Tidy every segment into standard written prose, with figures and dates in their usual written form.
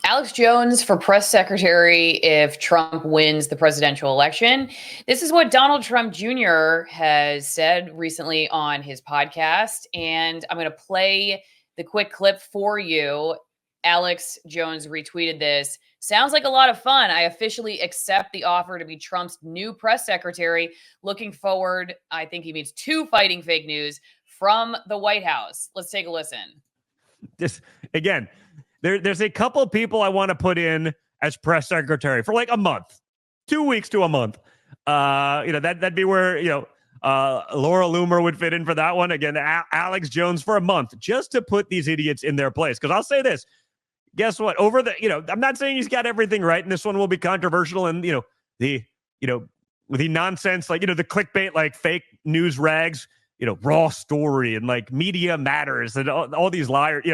Alex Jones for press secretary if Trump wins the presidential election. This is what Donald Trump Jr. has said recently on his podcast. And I'm going to play the quick clip for you. Alex Jones retweeted this. Sounds like a lot of fun. I officially accept the offer to be Trump's new press secretary. Looking forward, I think he means to fighting fake news from the White House. Let's take a listen. Just again, there's a couple people I want to put in as press secretary for like a month, 2 weeks to a month. That'd be where, Laura Loomer would fit in for that one. Again, Alex Jones for a month, just to put these idiots in their place. Because I'll say this, guess what? I'm not saying he's got everything right, and this one will be controversial. And, the nonsense, the clickbait, like fake news rags, raw story and like media matters and all these liars,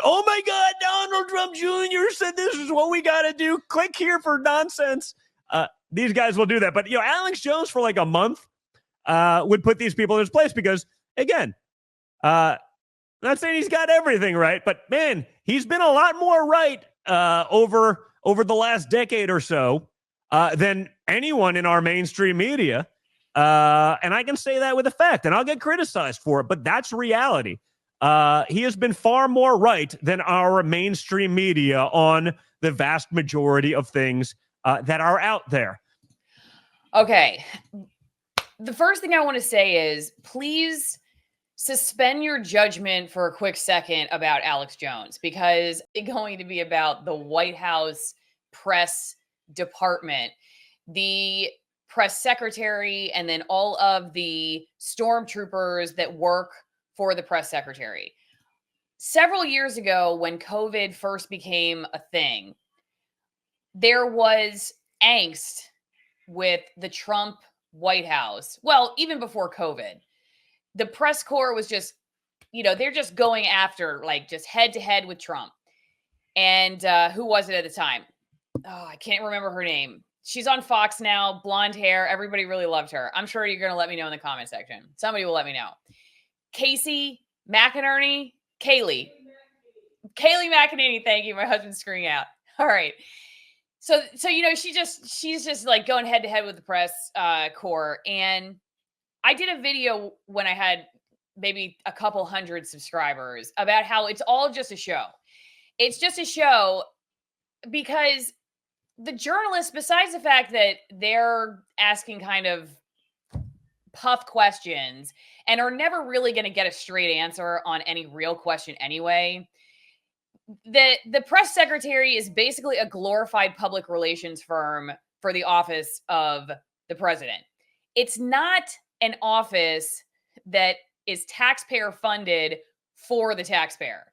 oh my God, Donald Trump Jr. said this is what we got to do. Click here for nonsense. These guys will do that. But, Alex Jones for like a month would put these people in his place because, again, not saying he's got everything right, but man, he's been a lot more right over the last decade or so than anyone in our mainstream media. And I can say that with effect, and I'll get criticized for it, but that's reality. He has been far more right than our mainstream media on the vast majority of things that are out there. Okay. The first thing I want to say is please suspend your judgment for a quick second about Alex Jones, because it's going to be about the White House press department, the press secretary, and then all of the stormtroopers that work for the press secretary. Several years ago, when COVID first became a thing, there was angst with the Trump White House. Well, even before COVID, the press corps was just, they're just going after, like, just head to head with Trump. And who was it at the time? Oh, I can't remember her name. She's on Fox now, blonde hair. Everybody really loved her. I'm sure you're going to let me know in the comment section. Somebody will let me know. Kayleigh McEnany. Thank you. My husband's screaming out. All right. So she's just like going head to head with the press corps. And I did a video when I had maybe a couple hundred subscribers about how it's all just a show. It's just a show because the journalists, besides the fact that they're asking kind of puff questions and are never really going to get a straight answer on any real question anyway, the press secretary is basically a glorified public relations firm for the office of the president. It's not an office that is taxpayer funded for the taxpayer.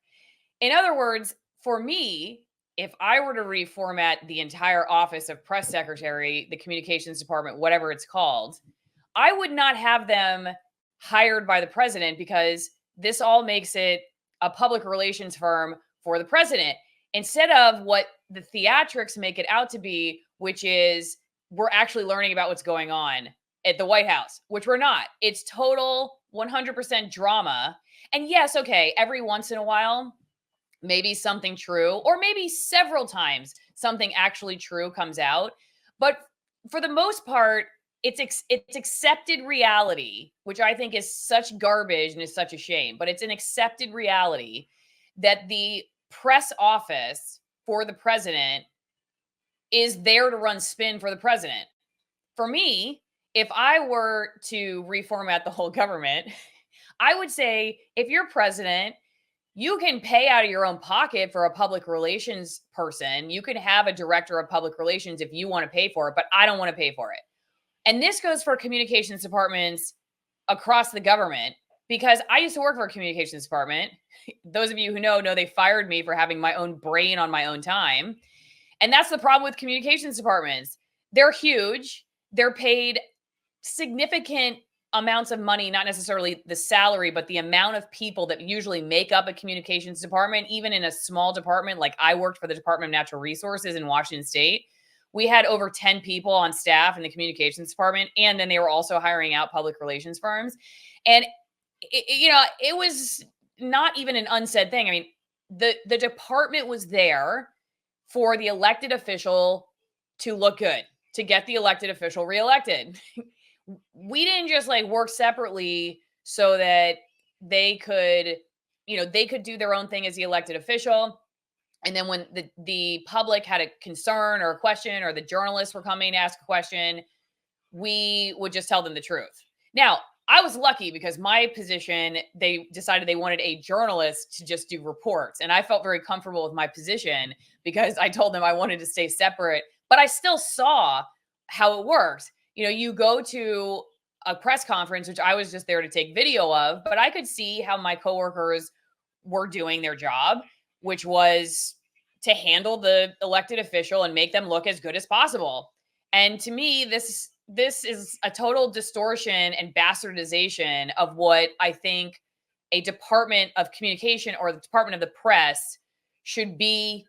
In other words, for me, if I were to reformat the entire office of press secretary, the communications department, whatever it's called, I would not have them hired by the president, because this all makes it a public relations firm for the president instead of what the theatrics make it out to be, which is we're actually learning about what's going on at the White House, which we're not. It's total 100% drama. And yes, okay, every once in a while, maybe something true, or maybe several times something actually true comes out. But for the most part, it's accepted reality, which I think is such garbage and is such a shame. But it's an accepted reality that the press office for the president is there to run spin for the president. For me, if I were to reformat the whole government, I would say, if you're president, you can pay out of your own pocket for a public relations person. You can have a director of public relations if you want to pay for it, but I don't want to pay for it. And this goes for communications departments across the government, because I used to work for a communications department. Those of you who know they fired me for having my own brain on my own time. And that's the problem with communications departments. They're huge. They're paid significant amounts of money, not necessarily the salary, but the amount of people that usually make up a communications department. Even in a small department, like I worked for the Department of Natural Resources in Washington State, we had over 10 people on staff in the communications department. And then they were also hiring out public relations firms. And, it was not even an unsaid thing. I mean, the department was there for the elected official to look good, to get the elected official reelected. We didn't just like work separately so that they could, they could do their own thing as the elected official. And then when the public had a concern or a question, or the journalists were coming to ask a question, we would just tell them the truth. Now, I was lucky because my position, they decided they wanted a journalist to just do reports. And I felt very comfortable with my position because I told them I wanted to stay separate, but I still saw how it worked. You go to a press conference, which I was just there to take video of, but I could see how my coworkers were doing their job, which was to handle the elected official and make them look as good as possible. And to me, this is a total distortion and bastardization of what I think a department of communication or the department of the press should be,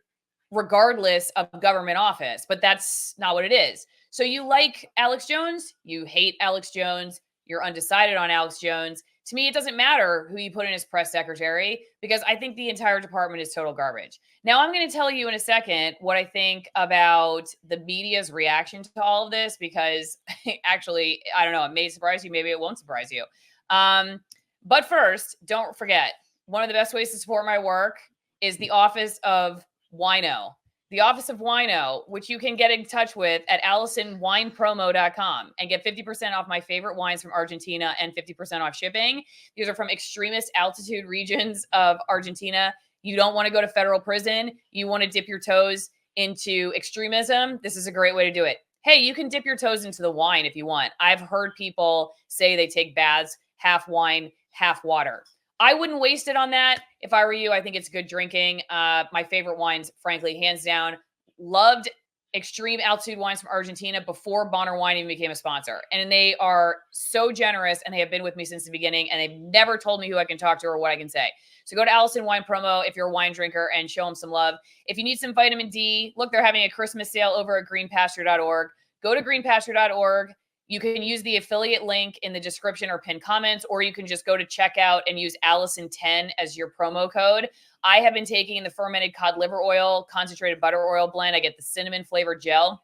regardless of government office. But that's not what it is. So you like Alex Jones, you hate Alex Jones, you're undecided on Alex Jones. To me, it doesn't matter who you put in as press secretary, because I think the entire department is total garbage. Now, I'm going to tell you in a second what I think about the media's reaction to all of this, because actually, I don't know, it may surprise you. Maybe it won't surprise you. But first, don't forget, one of the best ways to support my work is the Office of Wino. The Office of Wino, which you can get in touch with at AllisonWinePromo.com and get 50% off my favorite wines from Argentina and 50% off shipping. These are from extremist altitude regions of Argentina. You don't want to go to federal prison. You want to dip your toes into extremism. This is a great way to do it. Hey, you can dip your toes into the wine if you want. I've heard people say they take baths, half wine, half water. I wouldn't waste it on that. If I were you, I think it's good drinking. My favorite wines, frankly, hands down, loved extreme altitude wines from Argentina before Bonner Wine even became a sponsor. And they are so generous, and they have been with me since the beginning, and they've never told me who I can talk to or what I can say. So go to Allison Wine Promo if you're a wine drinker and show them some love. If you need some vitamin D, look, they're having a Christmas sale over at greenpasture.org. Go to greenpasture.org. You can use the affiliate link in the description or pinned comments, or you can just go to checkout and use Allison10 as your promo code. I have been taking the fermented cod liver oil, concentrated butter oil blend. I get the cinnamon flavored gel.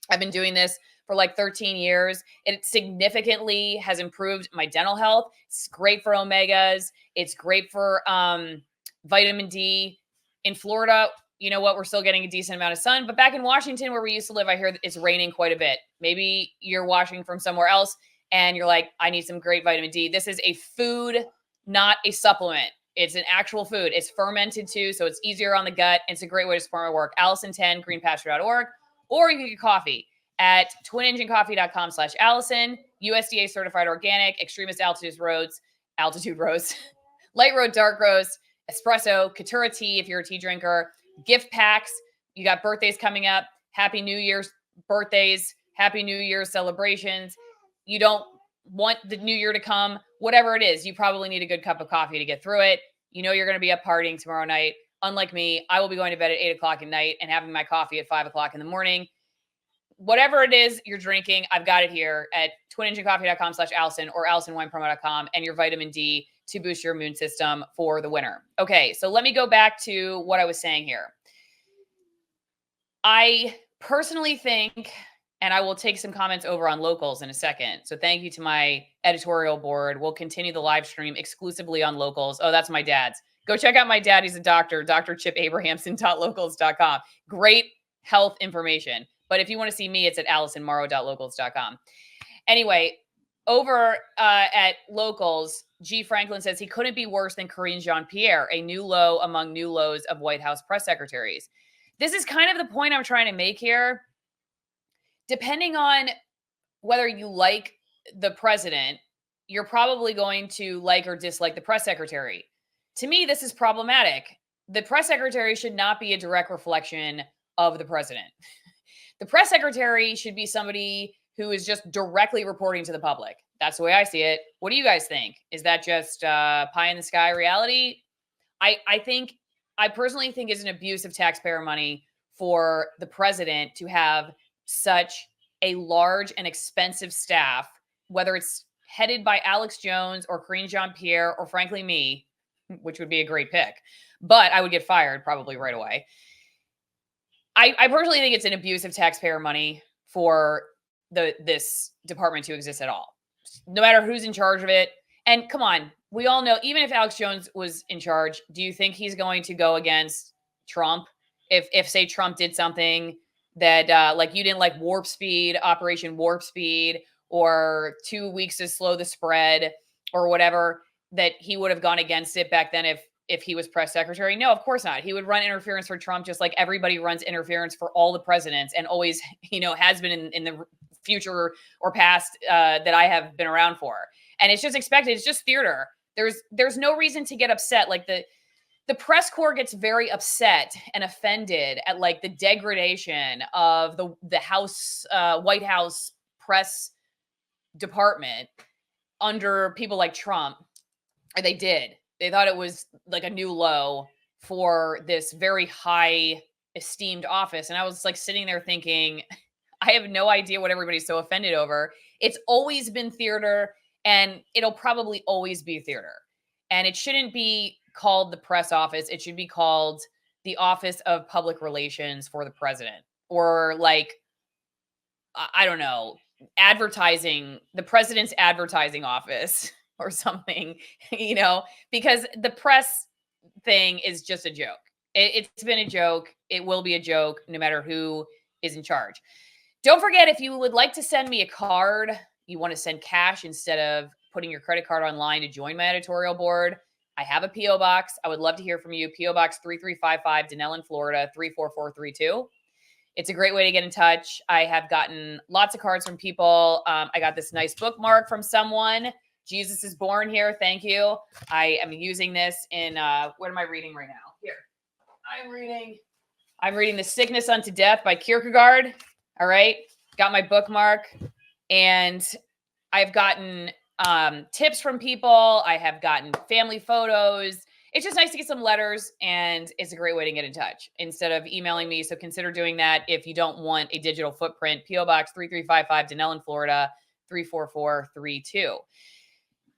I've been doing this for like 13 years. It significantly has improved my dental health. It's great for omegas. It's great for vitamin D. In Florida, you know what? We're still getting a decent amount of sun. But back in Washington, where we used to live, I hear that it's raining quite a bit. Maybe you're watching from somewhere else and you're like, I need some great vitamin D. This is a food, not a supplement. It's an actual food. It's fermented too, so it's easier on the gut. It's a great way to support my work. Allison10, greenpasture.org. Or you can get coffee at twinengincoffee.com/Allison. USDA certified organic, extremist altitude roast, light road, dark roast, espresso, Katura tea if you're a tea drinker, gift packs. You got birthdays coming up. Happy New Year's birthdays. Happy New Year's celebrations. You don't want the new year to come. Whatever it is, you probably need a good cup of coffee to get through it. You know you're going to be up partying tomorrow night. Unlike me, I will be going to bed at 8 o'clock at night and having my coffee at 5 o'clock in the morning. Whatever it is you're drinking, I've got it here at twinengincoffee.com/Allison or AllisonWinePromo.com, and your vitamin D to boost your immune system for the winter. Okay, so let me go back to what I was saying here. I personally think, and I will take some comments over on Locals in a second. So thank you to my editorial board. We'll continue the live stream exclusively on Locals. Oh, that's my dad's. Go check out my dad. He's a doctor, Dr. Chip Abrahamson.locals.com. Great health information. But if you want to see me, it's at AllisonMorrow.locals.com. Anyway, over at Locals, G. Franklin says he couldn't be worse than Karine Jean-Pierre, a new low among new lows of White House press secretaries. This is kind of the point I'm trying to make here. Depending on whether you like the president, you're probably going to like or dislike the press secretary. To me, this is problematic. The press secretary should not be a direct reflection of the president. The press secretary should be somebody who is just directly reporting to the public. That's the way I see it. What do you guys think? Is that just pie in the sky reality? I personally think it's an abuse of taxpayer money for the president to have such a large and expensive staff, whether it's headed by Alex Jones or Karine Jean-Pierre or frankly me, which would be a great pick, but I would get fired probably right away. I personally think it's an abuse of taxpayer money for this department to exist at all, no matter who's in charge of it. And come on, we all know, even if Alex Jones was in charge, do you think he's going to go against Trump if say Trump did something that like you didn't like Operation Warp Speed, or 2 weeks to slow the spread or whatever, that he would have gone against it back then if he was press secretary? No, of course not. He would run interference for Trump just like everybody runs interference for all the presidents, and always, has been in the future or past that I have been around for. And it's just expected. It's just theater. There's no reason to get upset. Like the press corps gets very upset and offended at like the degradation of the White House press department under people like Trump. Or they did. They thought it was like a new low for this very high esteemed office. And I was like sitting there thinking, I have no idea what everybody's so offended over. It's always been theater, and it'll probably always be theater. And it shouldn't be called the press office. It should be called the Office of Public Relations for the President, or like, I don't know, the president's advertising office or something, because the press thing is just a joke. It's been a joke. It will be a joke no matter who is in charge. Don't forget, if you would like to send me a card, you want to send cash instead of putting your credit card online to join my editorial board, I have a P.O. Box. I would love to hear from you. P.O. Box 3355, Denellen, Florida, 34432. It's a great way to get in touch. I have gotten lots of cards from people. I got this nice bookmark from someone. Jesus is Born here. Thank you. I am using this in, what am I reading right now? Here. I'm reading The Sickness Unto Death by Kierkegaard. All right. Got my bookmark, and I've gotten tips from people. I have gotten family photos. It's just nice to get some letters, and it's a great way to get in touch instead of emailing me. So consider doing that if you don't want a digital footprint. P.O. Box 3355, Denellen, Florida, 34432.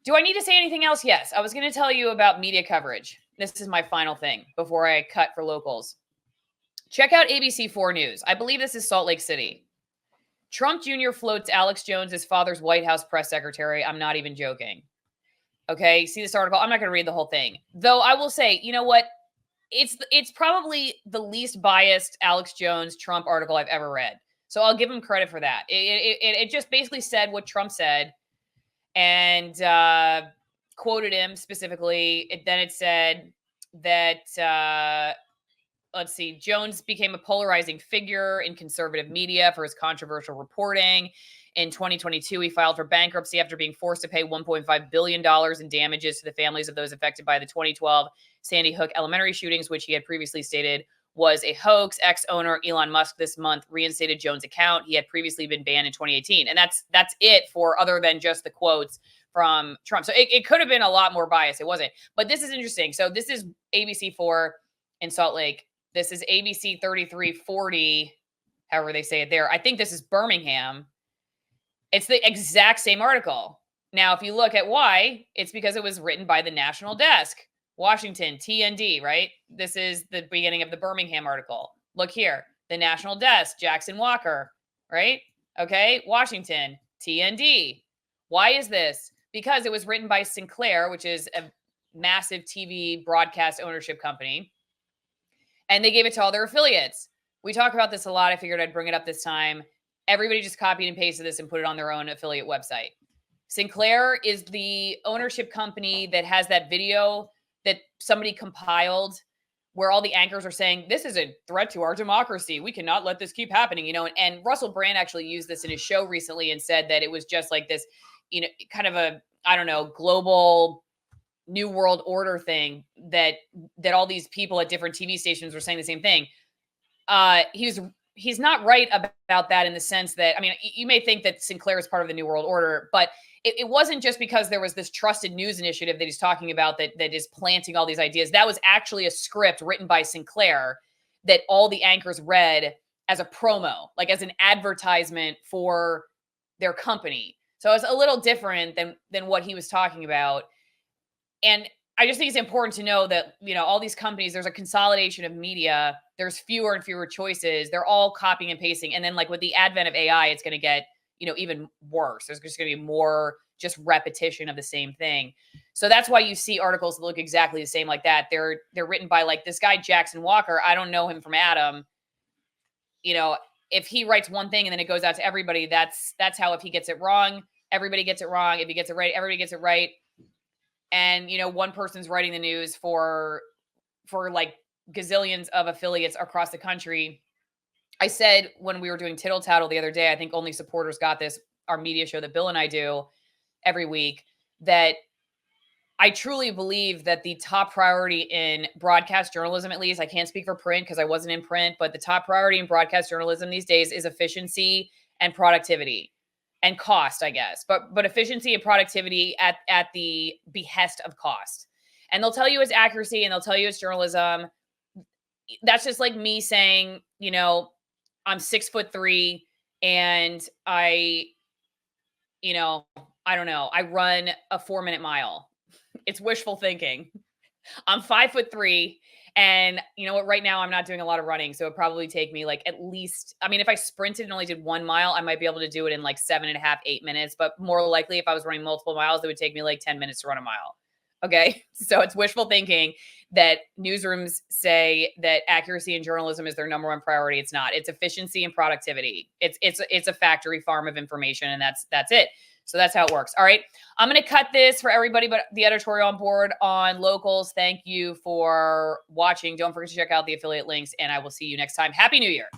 Do I need to say anything else? Yes. I was going to tell you about media coverage. This is my final thing before I cut for locals. Check out ABC4 News. I believe this is Salt Lake City. Trump Jr. floats Alex Jones as father's White House press secretary. I'm not even joking. Okay, see this article. I'm not going to read the whole thing. Though I will say, you know what? It's probably the least biased Alex Jones Trump article I've ever read. So I'll give him credit for that. It just basically said what Trump said, and quoted him specifically. Then it said that, let's see, Jones became a polarizing figure in conservative media for his controversial reporting. In 2022, he filed for bankruptcy after being forced to pay $1.5 billion in damages to the families of those affected by the 2012 Sandy Hook elementary shootings, which he had previously stated was a hoax. Ex-owner Elon Musk this month reinstated Jones' account. He had previously been banned in 2018. And that's it for other than just the quotes from Trump. So it could have been a lot more biased. It wasn't. But this is interesting. So this is ABC4 in Salt Lake. This is ABC 3340, however they say it there. I think this is Birmingham. It's the exact same article. Now, if you look at why, it's because it was written by the National Desk, Washington, TND, right? This is the beginning of the Birmingham article. Look here, the National Desk, Jackson Walker, right? Okay, Washington, TND. Why is this? Because it was written by Sinclair, which is a massive TV broadcast ownership company, and they gave it to all their affiliates. We talk about this a lot. I figured I'd bring it up this time. Everybody just copied and pasted this and put it on their own affiliate website. Sinclair is the ownership company that has that video that somebody compiled where all the anchors are saying, this is a threat to our democracy. We cannot let this keep happening, and Russell Brand actually used this in his show recently and said that it was just like this, kind of a, I don't know, global new world order thing that all these people at different TV stations were saying the same thing. He's not right about that in the sense that, I mean, you may think that Sinclair is part of the New World Order, but it wasn't just because there was this trusted news initiative that he's talking about that is planting all these ideas. That was actually a script written by Sinclair that all the anchors read as a promo, like as an advertisement for their company. So it's a little different than what he was talking about. And I just think it's important to know that, you know, all these companies, there's a consolidation of media. There's fewer and fewer choices. They're all copying and pasting. And then like with the advent of AI, it's going to get, you know, even worse. There's just going to be more just repetition of the same thing. So that's why you see articles that look exactly the same like that. They're written by like this guy, Jackson Walker. I don't know him from Adam. You know, if he writes one thing and then it goes out to everybody, that's how, if he gets it wrong, everybody gets it wrong. If he gets it right, everybody gets it right. And, you know, one person's writing the news for like gazillions of affiliates across the country. I said when we were doing Tittle Tattle the other day, I think Only Supporters got this, our media show that Bill and I do every week, that I truly believe that the top priority in broadcast journalism, at least, I can't speak for print because I wasn't in print, but the top priority in broadcast journalism these days is efficiency and productivity and cost, I guess, but efficiency and productivity at the behest of cost. And they'll tell you it's accuracy and they'll tell you it's journalism. That's just like me saying, you know, I'm 6'3" and I don't know, I run a 4-minute mile. It's wishful thinking. I'm 5'3", and you know what? Right now, I'm not doing a lot of running, so it probably take me like at least. I mean, if I sprinted and only did 1 mile, I might be able to do it in like 7.5, 8 minutes. But more likely, if I was running multiple miles, it would take me like 10 minutes to run a mile. Okay, so it's wishful thinking that newsrooms say that accuracy in journalism is their number one priority. It's not. It's efficiency and productivity. It's a factory farm of information, and that's it. So that's how it works. All right. I'm going to cut this for everybody, but the editorial on board on locals. Thank you for watching. Don't forget to check out the affiliate links, and I will see you next time. Happy New Year.